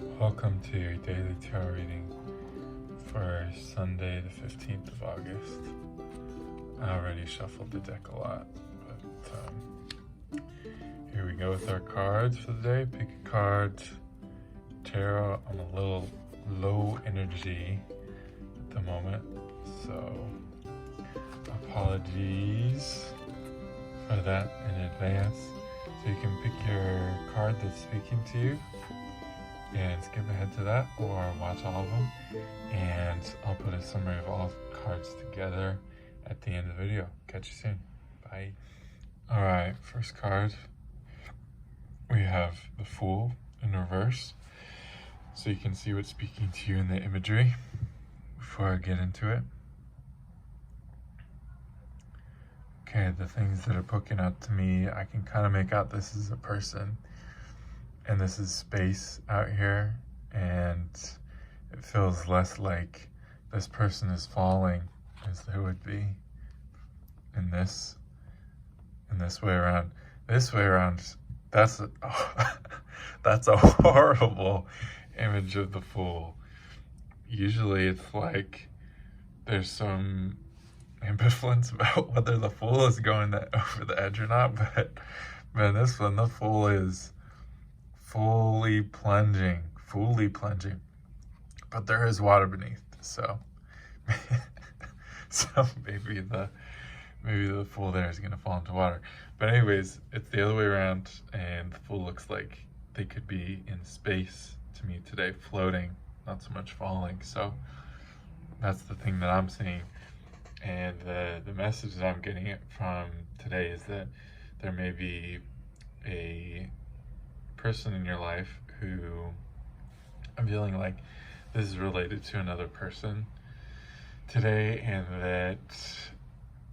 Welcome to your daily tarot reading for Sunday, the 15th of August. I already shuffled the deck a lot, but here we go with our cards for the day. Pick a card. Tarot, I'm a little low energy at the moment, so apologies for that in advance. So you can pick your card that's speaking to you and skip ahead to that, or watch all of them, and I'll put a summary of all cards together at the end of the video. Catch you soon. Bye. All right, first card, we have the Fool in reverse, so you can see what's speaking to you in the imagery before I get into it. Okay, the things that are poking out to me, I can kind of make out this is a person, and this is space out here, and it feels less like this person is falling as they would be in this way around. This way around, that's a horrible image of the Fool. Usually it's like there's some ambivalence about whether the Fool is going over the edge or not, but in this one, the Fool is fully plunging, but there is water beneath, so maybe the Fool there is going to fall into water. But anyways, it's the other way around, and the Fool looks like they could be in space to me today, floating, not so much falling. So that's the thing that I'm seeing, and the message that I'm getting from today is that there may be a person in your life who I'm feeling like this is related to another person today, and that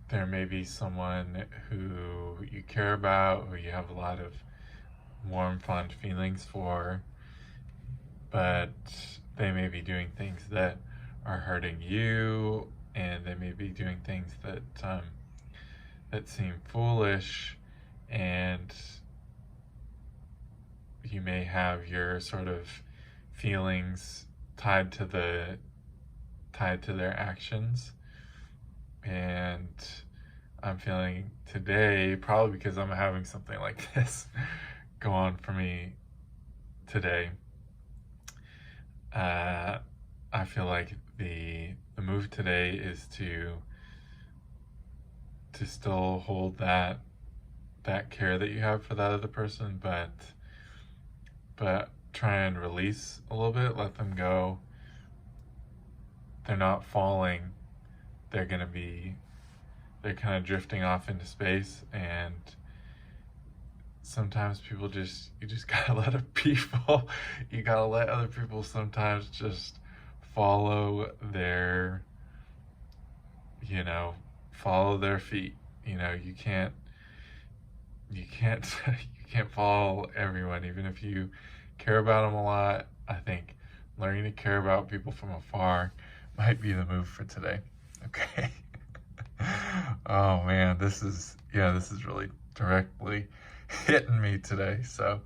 there may be someone who you care about, who you have a lot of warm, fond feelings for, but they may be doing things that are hurting you, and they may be doing things that seem foolish, and you may have your sort of feelings tied to their actions. And I'm feeling today, probably because I'm having something like this go on for me today, I feel like the move today is to still hold that care that you have for that other person, but try and release a little bit, let them go. They're not falling. They're kind of drifting off into space, and sometimes people you just gotta let people, you gotta let other people sometimes just follow their, follow their feet. You can't you can't follow everyone, even if you care about them a lot. I think learning to care about people from afar might be the move for today. Okay. Oh man, this is really directly hitting me today. So,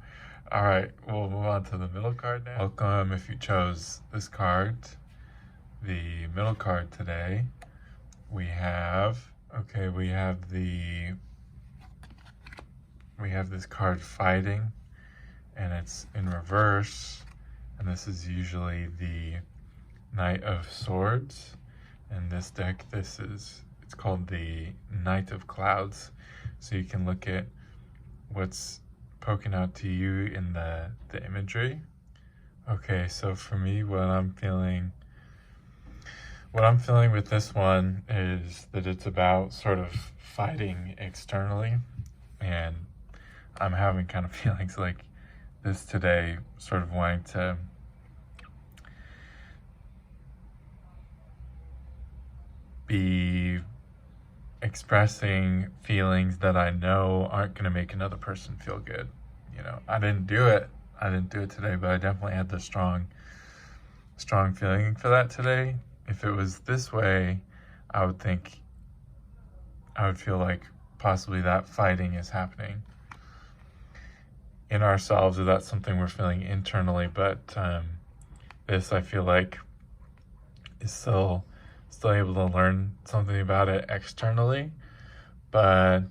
all right, we'll move on to the middle card now. Welcome if you chose this card. The middle card today, we have this card, Fighting, and it's in reverse, and this is usually the Knight of Swords. In this deck, it's called the Knight of Clouds. So you can look at what's poking out to you in the imagery. Okay, so for me, what I'm feeling with this one is that it's about sort of fighting externally, and I'm having kind of feelings like this today, sort of wanting to be expressing feelings that I know aren't going to make another person feel good. I didn't do it today, but I definitely had the strong feeling for that today. If it was this way, I would feel like possibly that fighting is happening. in ourselves, or that's something we're feeling internally. But this, I feel like, is still able to learn something about it externally, or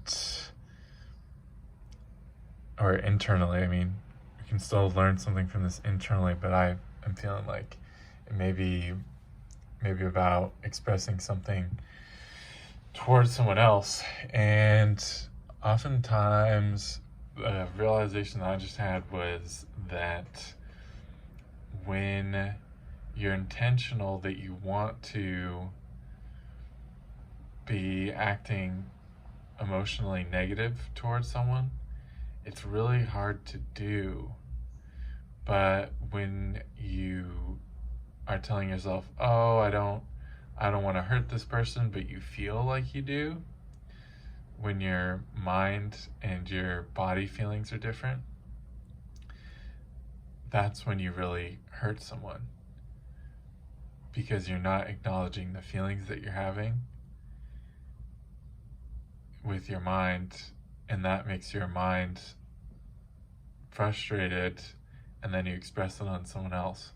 internally. I mean, we can still learn something from this internally, but I'm feeling like it may be about expressing something towards someone else. And oftentimes the realization that I just had was that when you're intentional that you want to be acting emotionally negative towards someone, it's really hard to do. But when you are telling yourself, oh, I don't want to hurt this person, but you feel like you do, when your mind and your body feelings are different, that's when you really hurt someone, because you're not acknowledging the feelings that you're having with your mind, and that makes your mind frustrated, and then you express it on someone else.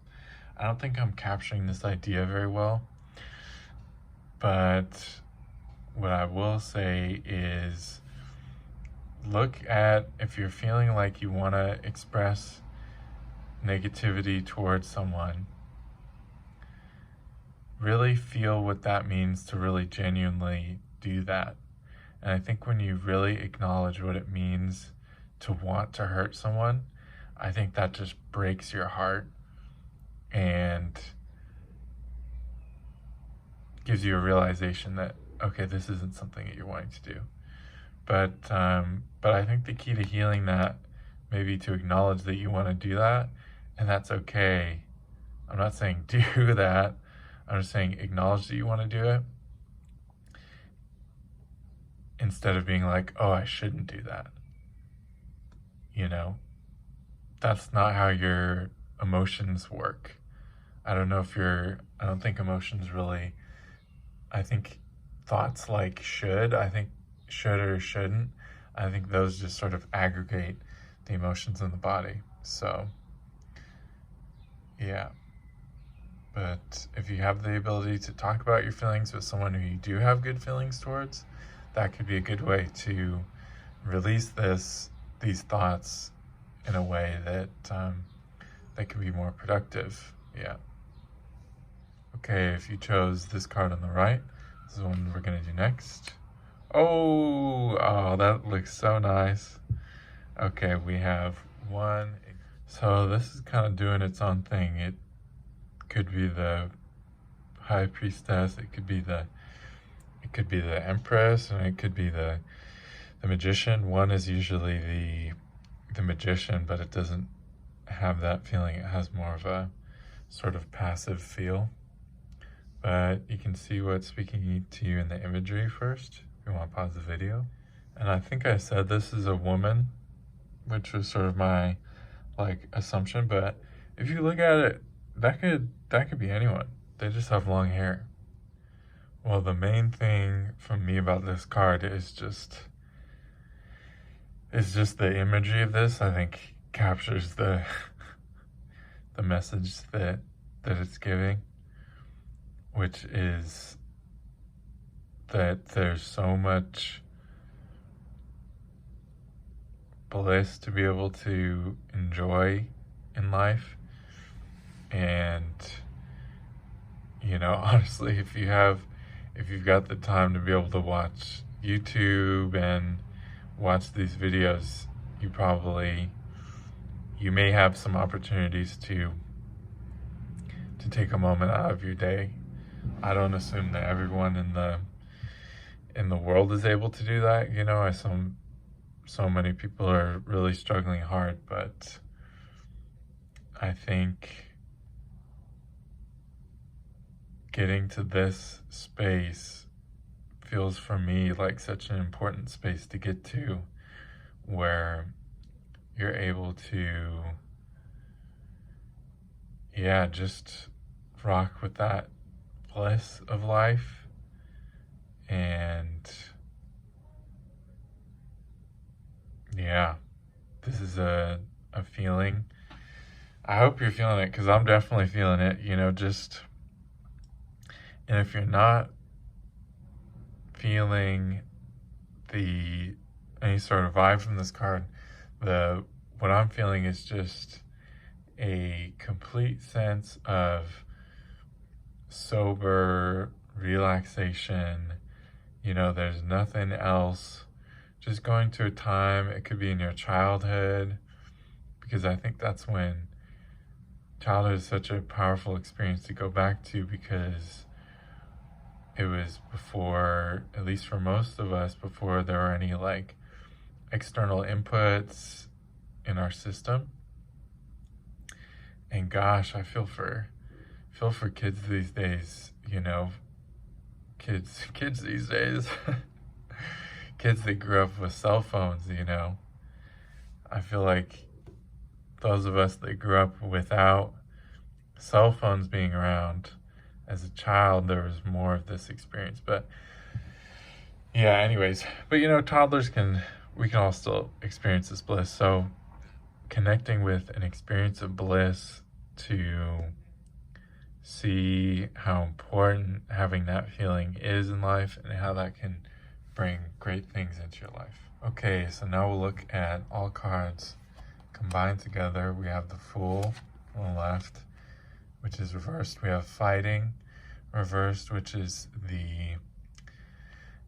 I don't think I'm capturing this idea very well, but what I will say is, look at, if you're feeling like you want to express negativity towards someone, really feel what that means to really genuinely do that. And I think when you really acknowledge what it means to want to hurt someone, I think that just breaks your heart and gives you a realization that, okay, this isn't something that you're wanting to do. But I think the key to healing that may be to acknowledge that you want to do that, and that's okay. I'm not saying do that. I'm just saying acknowledge that you want to do it, instead of being like, oh, I shouldn't do that. You know, that's not how your emotions work. I don't think emotions really, I think thoughts like should or shouldn't, I think those just sort of aggregate the emotions in the body. So, yeah. But if you have the ability to talk about your feelings with someone who you do have good feelings towards, that could be a good way to release these thoughts in a way that that can be more productive. Yeah. Okay, if you chose this card on the right, this is the one we're gonna do next. Oh, that looks so nice. Okay, we have one. So this is kind of doing its own thing. It could be the High Priestess, it could be the Empress, and it could be the Magician. One is usually the Magician, but it doesn't have that feeling. It has more of a sort of passive feel. But you can see what's speaking to you in the imagery first. If you want to pause the video. And I think I said this is a woman, which was sort of my assumption, but if you look at it, that could be anyone. They just have long hair. Well, the main thing for me about this card is just the imagery of this. I think captures the message that it's giving, which is that there's so much bliss to be able to enjoy in life. And, honestly, if you've got the time to be able to watch YouTube and watch these videos, you may have some opportunities to take a moment out of your day. I don't assume that everyone in the world is able to do that. So many people are really struggling hard, but I think getting to this space feels for me like such an important space to get to, where you're able to, just rock with that bliss of life. And this is a a feeling. I hope you're feeling it, because I'm definitely feeling it, and if you're not feeling any sort of vibe from this card, what I'm feeling is just a complete sense of sober relaxation. There's nothing else. Just going to a time, it could be in your childhood, because I think that's when childhood is such a powerful experience to go back to, because it was before, at least for most of us, before there were any like external inputs in our system. And gosh, I feel for kids these days, kids these days, kids that grew up with cell phones, I feel like those of us that grew up without cell phones being around, as a child, there was more of this experience. But yeah, anyways, but toddlers we can all still experience this bliss. So connecting with an experience of bliss to see how important having that feeling is in life, and how that can bring great things into your life. Okay, so now we'll look at all cards combined together. We have the Fool on the left, which is reversed. We have Fighting reversed, which is the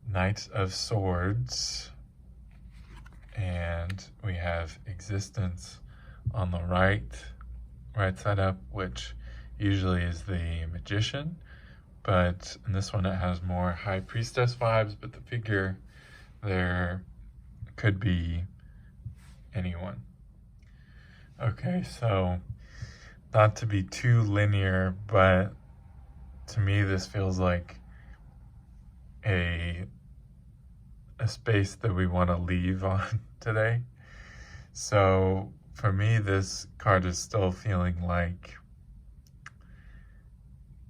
Knight of Swords. And we have Existence on the right side up, which usually is the Magician. But in this one, it has more High Priestess vibes, but the figure there could be anyone. Okay, so not to be too linear, but to me this feels like a space that we want to leave on today. So for me, this card is still feeling like,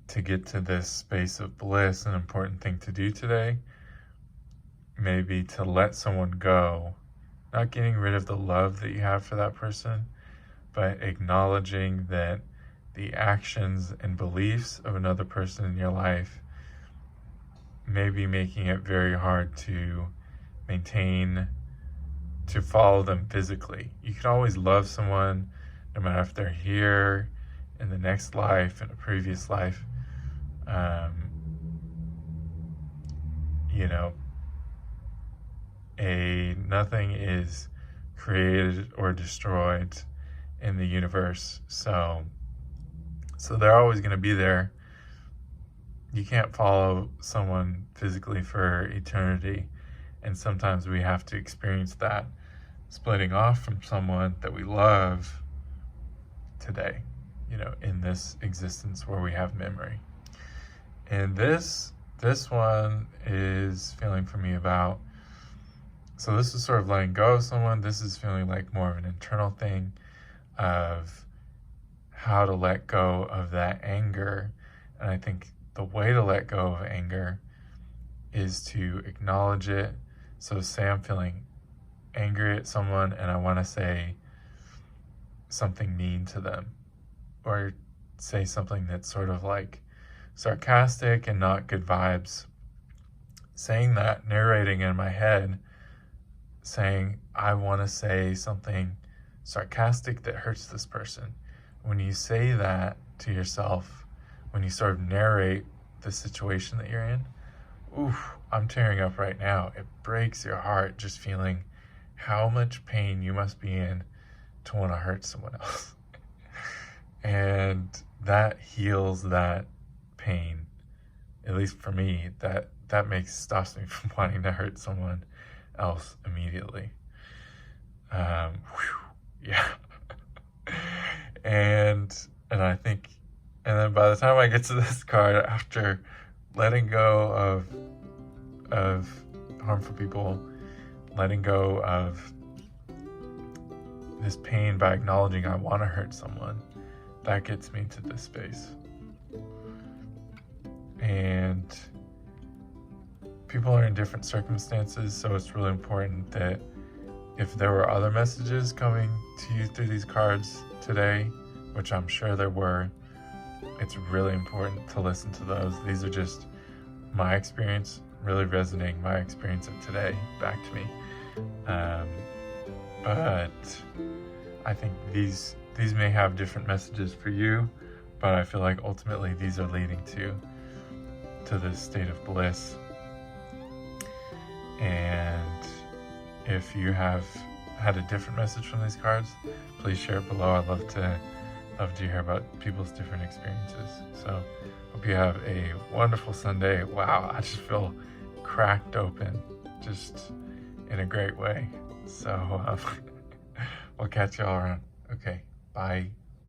to get to this space of bliss, an important thing to do today, maybe to let someone go, not getting rid of the love that you have for that person, but acknowledging that the actions and beliefs of another person in your life may be making it very hard to maintain, to follow them physically. You can always love someone, no matter if they're here, in the next life, in a previous life. Nothing is created or destroyed in the universe. So they're always going to be there. You can't follow someone physically for eternity. And sometimes we have to experience that splitting off from someone that we love today, in this existence where we have memory. And this one is feeling for me about, so this is sort of letting go of someone. This is feeling like more of an internal thing of how to let go of that anger. And I think the way to let go of anger is to acknowledge it. So say I'm feeling angry at someone and I want to say something mean to them, or say something that's sort of like sarcastic and not good vibes. Saying that, narrating in my head, saying, I want to say something sarcastic that hurts this person. When you say that to yourself, when you sort of narrate the situation that you're in, oof, I'm tearing up right now. It breaks your heart just feeling how much pain you must be in to want to hurt someone else. And that heals that pain, at least for me. That stops me from wanting to hurt someone else immediately. Yeah. And I think, and then by the time I get to this card, after letting go of harmful people, letting go of this pain by acknowledging I want to hurt someone, that gets me to this space. And people are in different circumstances, so it's really important that if there were other messages coming to you through these cards today, which I'm sure there were, it's really important to listen to those. These are just my experience, really resonating my experience of today back to me. But I think these may have different messages for you, but I feel like ultimately these are leading to this state of bliss. And if you have had a different message from these cards, please share it below. I'd love to hear about people's different experiences. So hope you have a wonderful Sunday. Wow, I just feel cracked open, just in a great way. So we'll catch you all around. Okay, bye.